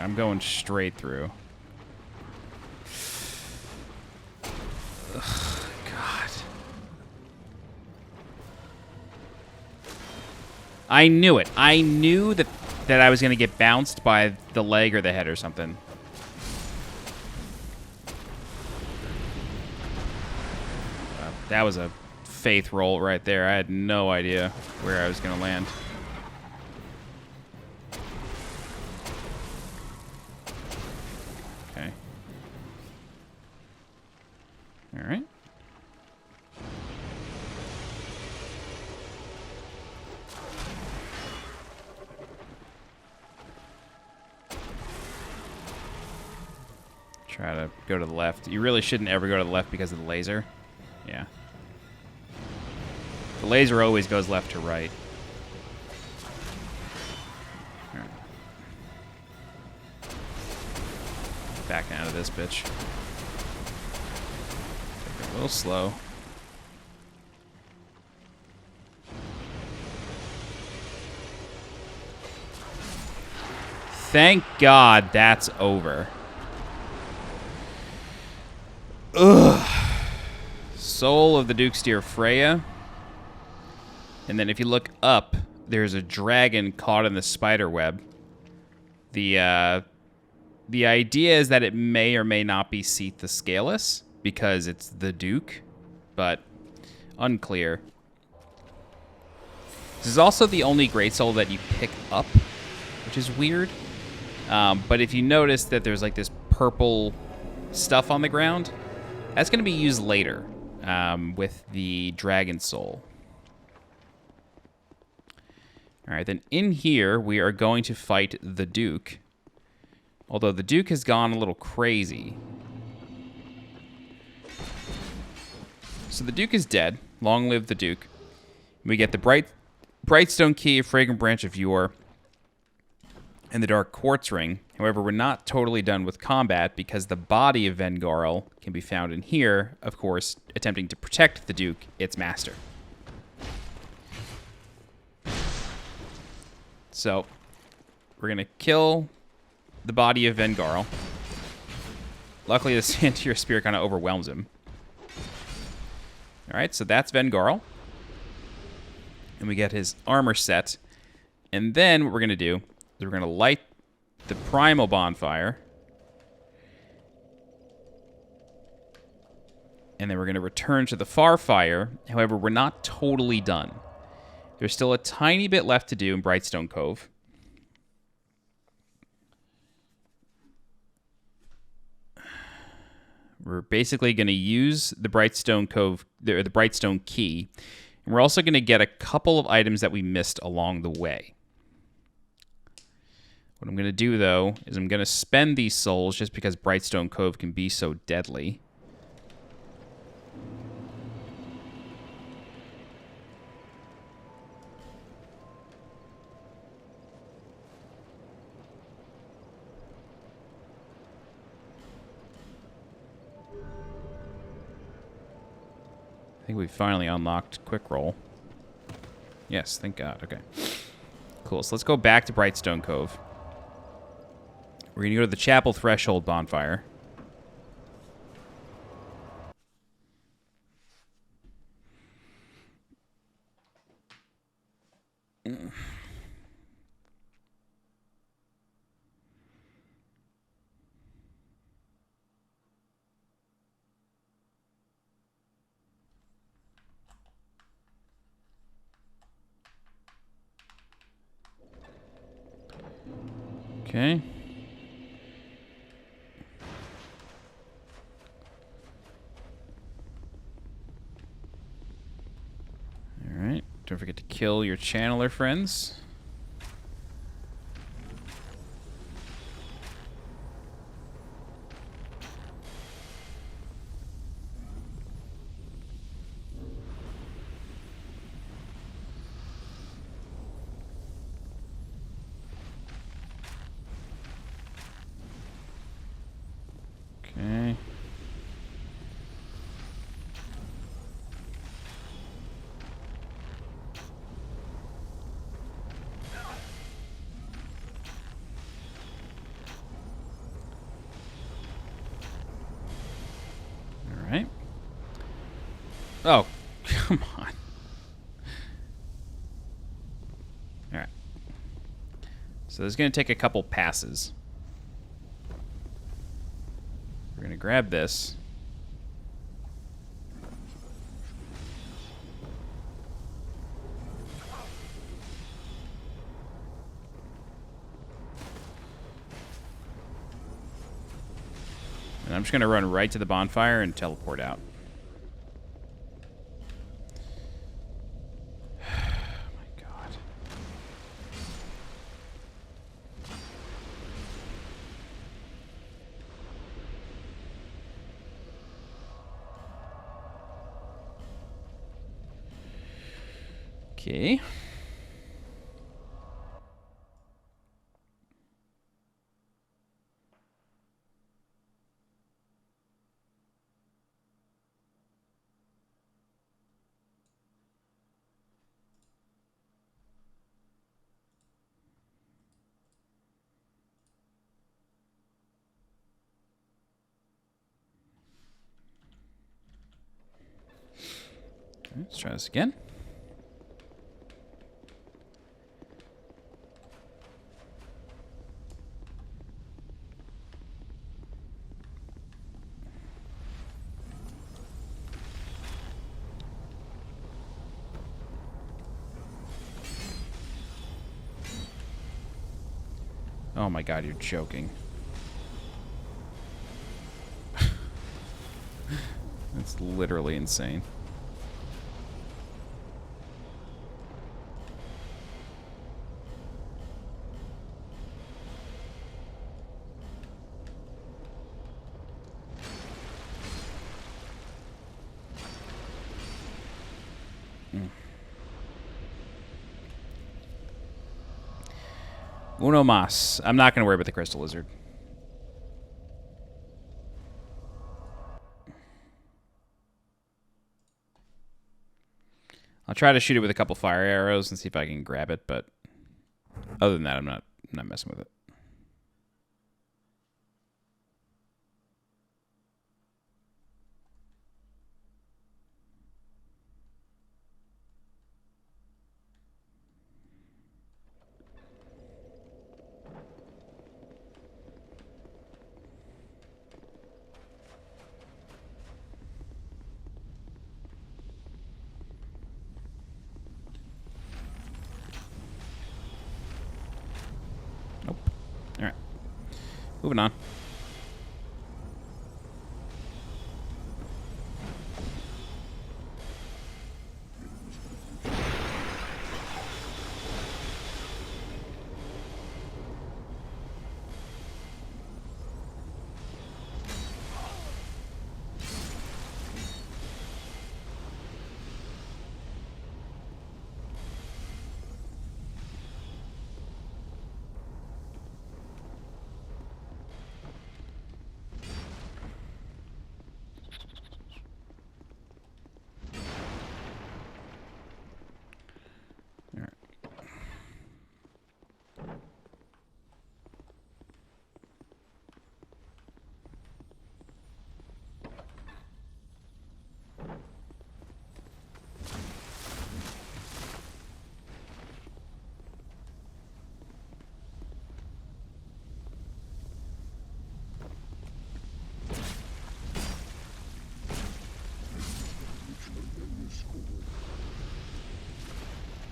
Speaker 1: I'm going straight through. Ugh, God. I knew it. I knew that I was going to get bounced by the leg or the head or something. That was a faith roll right there. I had no idea where I was going to land. Okay. All right. Try to go to the left. You really shouldn't ever go to the left because of the laser. Yeah. The laser always goes left to right. All right. Backing out of this bitch. Take it a little slow. Thank God that's over. Ugh. Soul of the Duke's Deer Freja. And then if you look up, there's a dragon caught in the spider web. The idea is that it may or may not be Seath the Scaleless because it's the Duke, but unclear. This is also the only Great Soul that you pick up, which is weird. But if you notice that there's like this purple stuff on the ground, that's going to be used later with the Dragon Soul. All right, then in here, we are going to fight the Duke. Although the Duke has gone a little crazy. So the Duke is dead. Long live the Duke. We get the Brightstone Key, Fragrant Branch of Yore, and the Dark Quartz Ring. However, we're not totally done with combat because the body of Vengarl can be found in here, of course, attempting to protect the Duke, its master. So, we're going to kill the body of Vengarl. Luckily, the Santir Spear kind of overwhelms him. Alright, so that's Vengarl. And we get his armor set. And then what we're going to do is we're going to light the primal bonfire. And then we're going to return to the far fire. However, we're not totally done. There's still a tiny bit left to do in Brightstone Cove. We're basically going to use the Brightstone Cove, the Brightstone Key. And we're also going to get a couple of items that we missed along the way. What I'm going to do, though, is I'm going to spend these souls just because Brightstone Cove can be so deadly. I think we finally unlocked Quick Roll. Yes, thank God. Okay. Cool. So let's go back to Brightstone Cove. We're going to go to the Chapel Threshold bonfire. Okay. All right. Don't forget to kill your channeler friends. Okay. Oh, come on. Alright. So this is going to take a couple passes. We're going to grab this. And I'm just going to run right to the bonfire and teleport out. My God. Okay. Let's try this again. Oh my God, you're joking. That's literally insane. Uno mas. I'm not going to worry about the crystal lizard. I'll try to shoot it with a couple fire arrows and see if I can grab it, but other than that, I'm not messing with it. Alright. Moving on.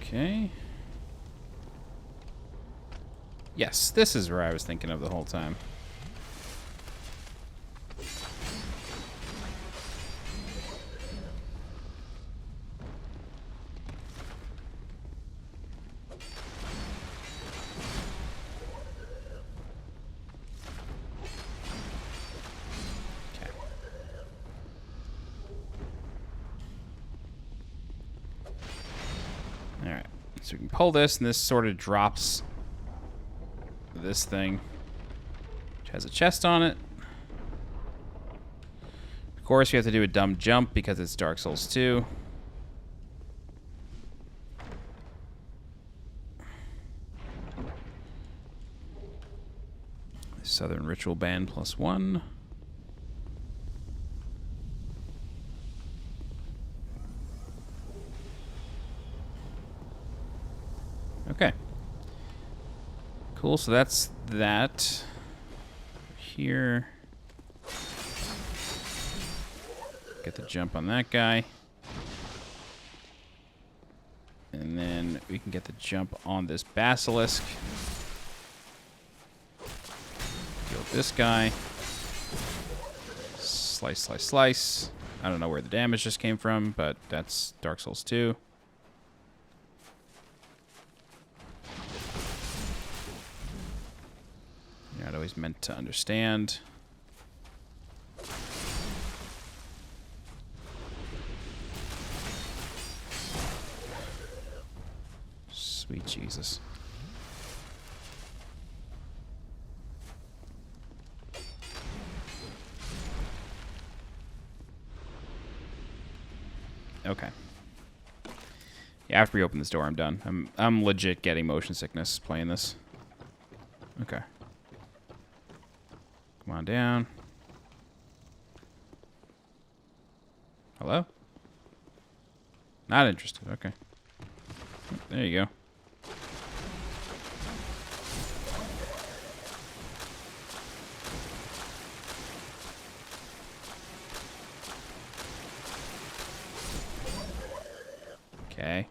Speaker 1: Okay. Yes, this is where I was thinking of the whole time. Alright, so we can pull this, and this sort of drops this thing, which has a chest on it. Of course, we have to do a dumb jump because it's Dark Souls 2. Southern Ritual Band +1. Okay. Cool, so that's that. Here. Get the jump on that guy. And then we can get the jump on this basilisk. Kill this guy. Slice, slice, slice. I don't know where the damage just came from, but that's Dark Souls 2. You're not always meant to understand. Sweet Jesus. Okay. Yeah, after we open this door, I'm done. I'm legit getting motion sickness playing this. Okay. Come on down. Hello? Not interested. Okay. There you go. Okay.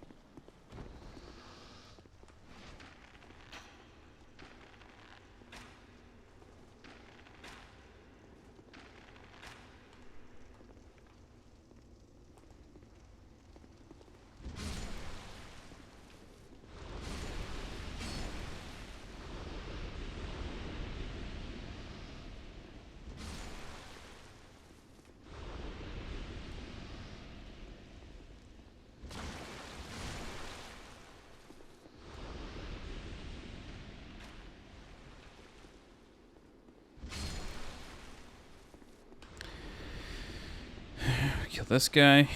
Speaker 1: Kill this guy.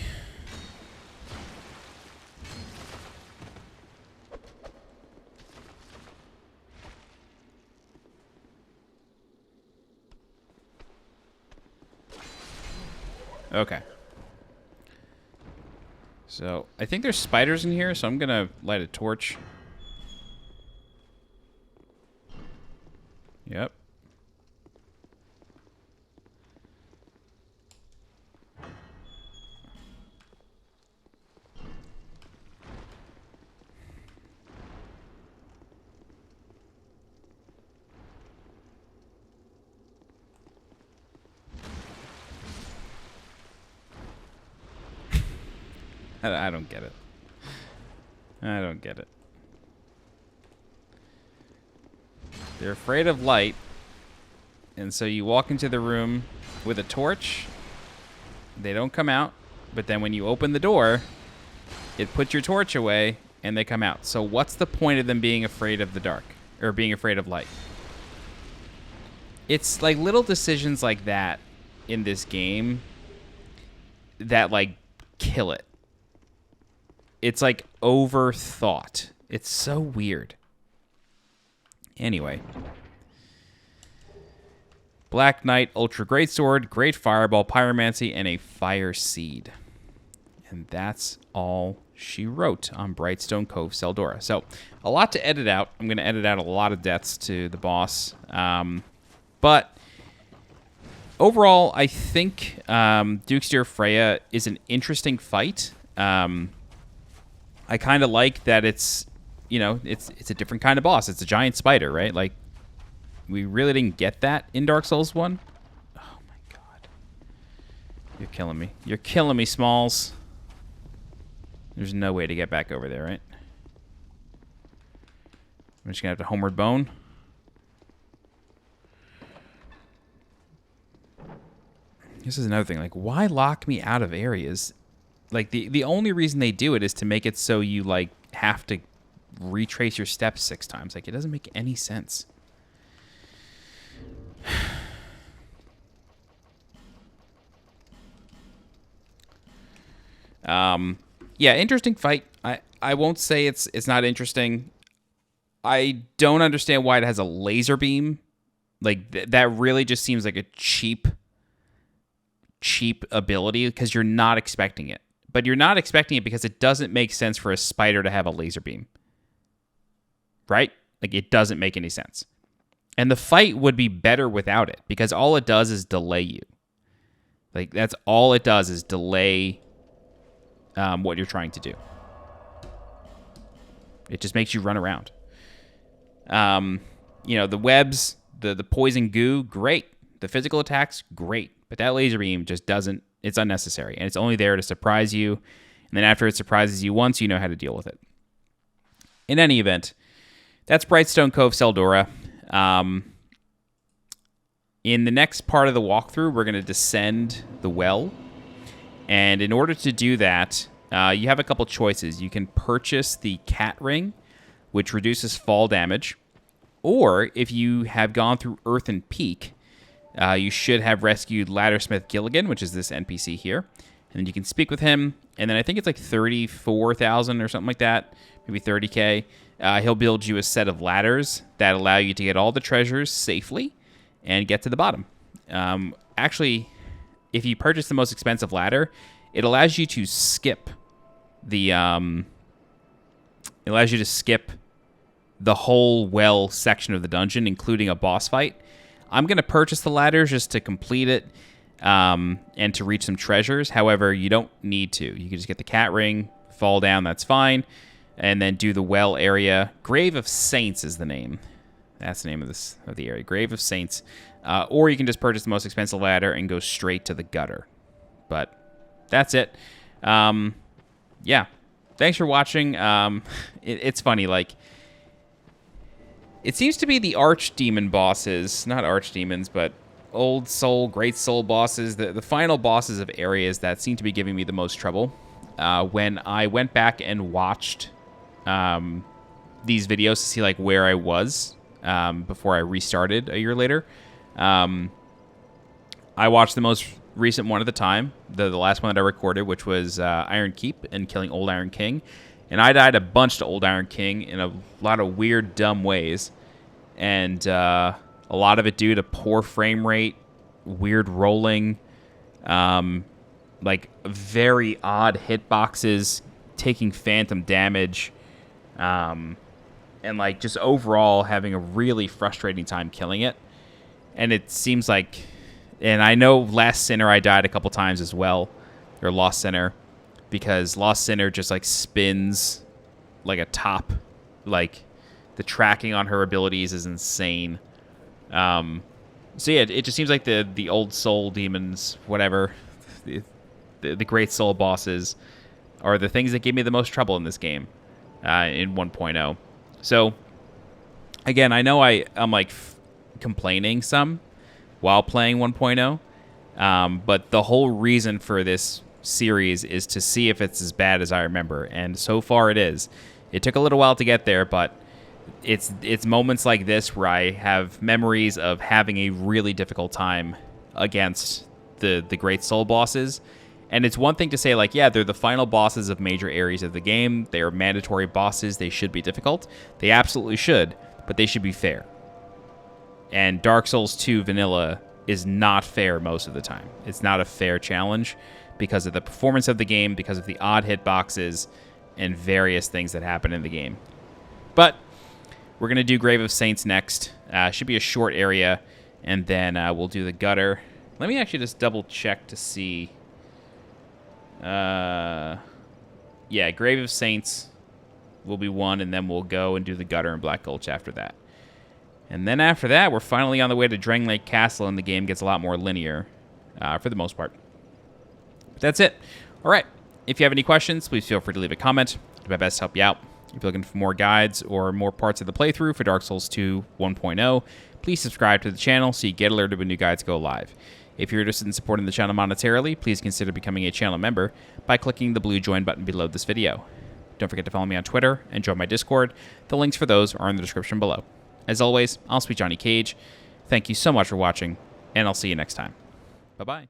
Speaker 1: Okay. So, I think there's spiders in here, so I'm gonna light a torch. Yep. I don't get it. I don't get it. They're afraid of light, and so you walk into the room with a torch. They don't come out, but then when you open the door, it puts your torch away, and they come out. So what's the point of them being afraid of the dark, or being afraid of light? It's like little decisions like that in this game that, like, kill it. It's like overthought. It's so weird. Anyway. Black Knight, Ultra Greatsword, Great Fireball, Pyromancy, and a Fire Seed. And that's all she wrote on Brightstone Cove Tseldora. So, a lot to edit out. I'm going to edit out a lot of deaths to the boss. But overall, I think Duke's Freja is an interesting fight. I kind of like that it's, you know, it's a different kind of boss. It's a giant spider, right? Like, we really didn't get that in Dark Souls 1. Oh, my God. You're killing me. You're killing me, Smalls. There's no way to get back over there, right? I'm just going to have to homeward bone. This is another thing. Like, why lock me out of areas? Like, the only reason they do it is to make it so you, like, have to retrace your steps 6 times. Like, it doesn't make any sense. Yeah, interesting fight. I won't say it's not interesting. I don't understand why it has a laser beam. Like, that really just seems like a cheap ability because you're not expecting it. But you're not expecting it because it doesn't make sense for a spider to have a laser beam. right? Like, it doesn't make any sense. And the fight would be better without it, because all it does is delay you. Like, that's all it does is delay what you're trying to do. It just makes you run around. You know, the webs, the poison goo, great. The physical attacks, great. But that laser beam just doesn't, it's unnecessary. And it's only there to surprise you. And then after it surprises you once, you know how to deal with it. In any event, that's Brightstone Cove Tseldora. In the next part of the walkthrough, we're going to descend the well. And in order to do that, you have a couple choices. You can purchase the cat ring, which reduces fall damage. Or if you have gone through Earthen Peak, you should have rescued Laddersmith Gilligan, which is this NPC here. And then you can speak with him. And then I think it's like 34,000 or something like that. Maybe 30K. He'll build you a set of ladders that allow you to get all the treasures safely and get to the bottom. Actually, if you purchase the most expensive ladder, it allows you to skip the the whole well section of the dungeon, including a boss fight. I'm going to purchase the ladders just to complete it and to reach some treasures. However, you don't need to. You can just get the cat ring, fall down, that's fine, and then do the well area. Grave of Saints is the name. That's the name of the area, Grave of Saints. Or you can just purchase the most expensive ladder and go straight to the gutter. But that's it. Yeah. Thanks for watching. It's funny, like, it seems to be the archdemon bosses, not archdemons, but old soul, great soul bosses, the final bosses of areas that seem to be giving me the most trouble. When I went back and watched these videos to see like where I was before I restarted a year later, I watched the most recent one at the time, the last one that I recorded, which was Iron Keep and killing Old Iron King. And I died a bunch to Old Iron King in a lot of weird, dumb ways. And a lot of it due to poor frame rate, weird rolling, like very odd hitboxes, taking phantom damage, and like just overall having a really frustrating time killing it. And it seems like, and I know Last Sinner I died a couple times as well, or Lost Sinner, because Lost Sinner just like spins like a top. Like the tracking on her abilities is insane. So yeah, it just seems like the old soul demons, whatever, the great soul bosses are the things that give me the most trouble in this game in 1.0. So again, I know I'm like complaining some while playing 1.0, but the whole reason for this series is to see if it's as bad as I remember, and so far it is. It took a little while to get there, but it's moments like this where I have memories of having a really difficult time against the great soul bosses. And it's one thing to say, like, yeah, they're the final bosses of major areas of the game. They're mandatory bosses. They should be difficult. They absolutely should, but they should be fair. And Dark Souls 2 Vanilla is not fair most of the time. It's not a fair challenge because of the performance of the game, because of the odd hitboxes, and various things that happen in the game. But we're going to do Grave of Saints next. Should be a short area, and then we'll do the gutter. Let me actually just double check to see. Yeah, Grave of Saints will be one, and then we'll go and do the gutter and Black Gulch after that. And then after that, we're finally on the way to Drang Lake Castle, and the game gets a lot more linear for the most part. But that's it. All right. If you have any questions, please feel free to leave a comment. I'll do my best to help you out. If you're looking for more guides or more parts of the playthrough for Dark Souls 2 1.0, please subscribe to the channel so you get alerted when new guides go live. If you're interested in supporting the channel monetarily, please consider becoming a channel member by clicking the blue join button below this video. Don't forget to follow me on Twitter and join my Discord. The links for those are in the description below. As always, I'm SweetJohnnyCage. Thank you so much for watching, and I'll see you next time. Bye-bye.